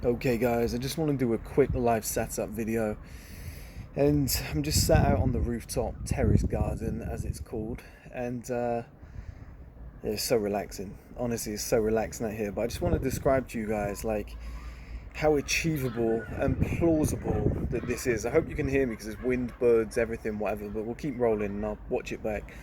Okay guys, I just want to do a quick live setup video, and I'm just sat out on the rooftop terrace garden as it's called, and it's so relaxing. Honestly, it's so relaxing out here. But I just want to describe to you guys like how achievable and plausible that this is. I hope you can hear me because there's wind, birds, everything, whatever, but we'll keep rolling and I'll watch it back.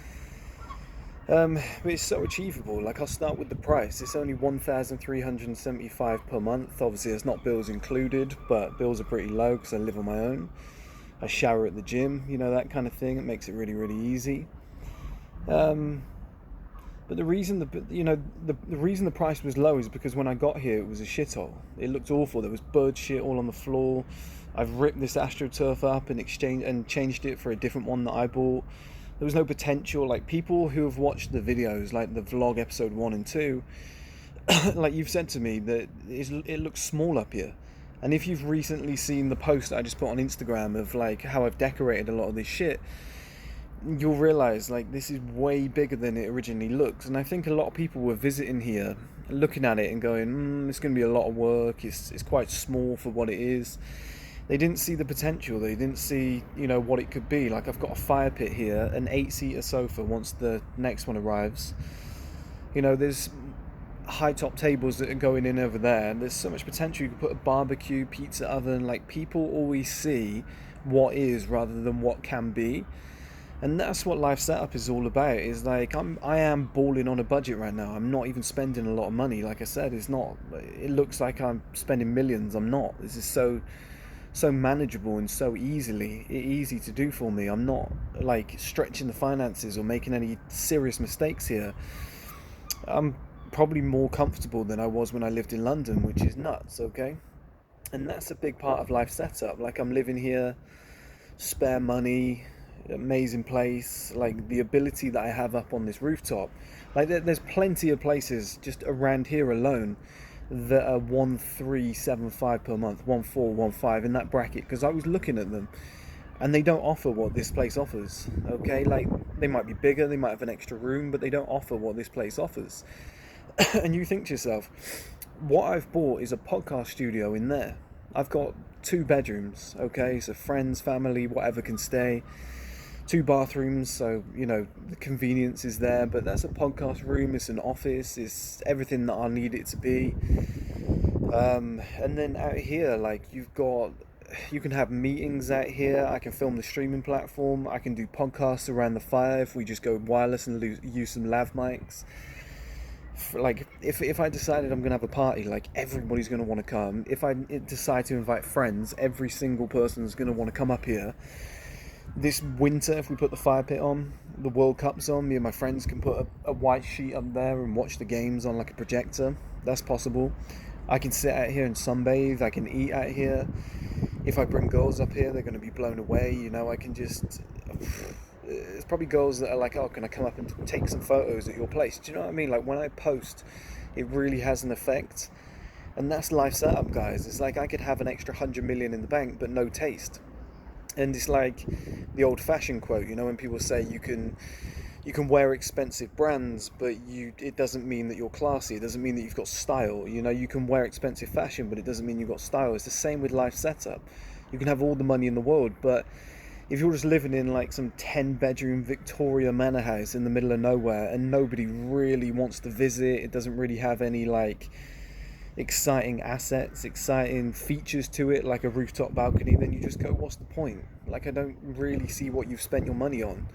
But it's so achievable. Like, I'll start with the price. It's only 1,375 per month. Obviously, it's not bills included, but bills are pretty low because I live on my own. I shower at the gym, that kind of thing. It makes it really, really easy. Um, but the reason the price was low is because when I got here, it was a shithole. It looked awful. There was bird shit all on the floor. I've ripped this AstroTurf up and changed it for a different one that I bought. There was no potential. Like, people who have watched the videos, like the vlog episode 1 and 2, like, you've said to me that it looks small up here. And if you've recently seen the post that I just put on Instagram of like how I've decorated a lot of this shit, you'll realize like this is way bigger than it originally looks. And I think a lot of people were visiting here, looking at it and going, it's going to be a lot of work. It's quite small for what it is. They didn't see the potential. They didn't see, what it could be. Like, I've got a fire pit here, an 8-seater sofa once the next one arrives. There's high top tables that are going in over there, and there's so much potential. You could put a barbecue, pizza oven. Like, people always see what is rather than what can be. And that's what life setup is all about. Is like, I am balling on a budget right now. I'm not even spending a lot of money. Like I said, it looks like I'm spending millions. I'm not. This is so manageable and so easy to do for me. I'm not like stretching the finances or making any serious mistakes here. I'm probably more comfortable than I was when I lived in London, which is nuts, okay? And that's a big part of life setup. Like, I'm living here, spare money, amazing place, like the ability that I have up on this rooftop. Like, there's plenty of places just around here alone that are 1,375 per month, 1,415 in that bracket, because I was looking at them and they don't offer what this place offers. Okay, like, they might be bigger, they might have an extra room, but they don't offer what this place offers. And you think to yourself, what I've bought is a podcast studio in there. I've got 2 bedrooms, okay, so friends, family, whatever can stay. 2 bathrooms, so the convenience is there. But that's a podcast room. It's an office. It's everything that I need it to be. And then out here, like, you can have meetings out here. I can film the streaming platform. I can do podcasts around the fire if we just go wireless and use some lav mics. Like, if I decided I'm gonna have a party, like, everybody's gonna want to come. If I decide to invite friends, every single person's gonna want to come up here. This winter, if we put the fire pit on, the World Cup's on, me and my friends can put a white sheet up there and watch the games on like a projector. That's possible. I can sit out here and sunbathe. I can eat out here. If I bring girls up here, they're going to be blown away. I can just... There's probably girls that are like, oh, can I come up and take some photos at your place? Do you know what I mean? Like, when I post, it really has an effect. And that's life setup, guys. It's like I could have an extra 100 million in the bank, but no taste. And it's like the old-fashioned quote, when people say you can wear expensive brands, but it doesn't mean that you're classy. It doesn't mean that you've got style. You can wear expensive fashion, but it doesn't mean you've got style. It's the same with life setup. You can have all the money in the world, but if you're just living in like some 10-bedroom Victoria manor house in the middle of nowhere and nobody really wants to visit, it doesn't really have any like exciting assets, exciting features to it, like a rooftop balcony, then you just go, what's the point? Like, I don't really see what you've spent your money on.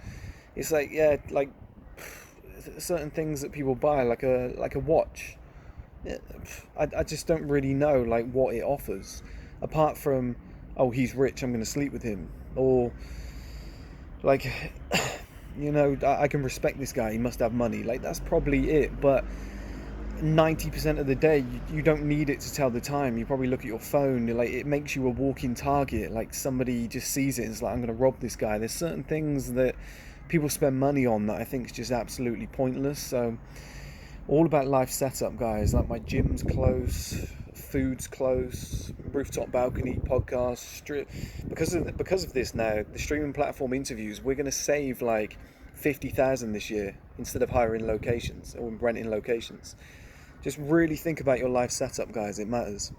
It's like, yeah, like certain things that people buy, like a watch. Yeah, I just don't really know like what it offers, apart from, oh, he's rich, I'm gonna sleep with him, or like, I can respect this guy, he must have money. Like, that's probably it. But 90% of the day, you don't need it to tell the time. You probably look at your phone, like, it makes you a walking target. Like, somebody just sees it and is like, I'm going to rob this guy. There's certain things that people spend money on that I think is just absolutely pointless. So, all about life setup, guys. Like, my gym's close, food's close, rooftop balcony, podcast. Because of this now, the streaming platform interviews, we're going to save like 50,000 this year instead of hiring locations or renting locations. Just really think about your life setup, guys. It matters.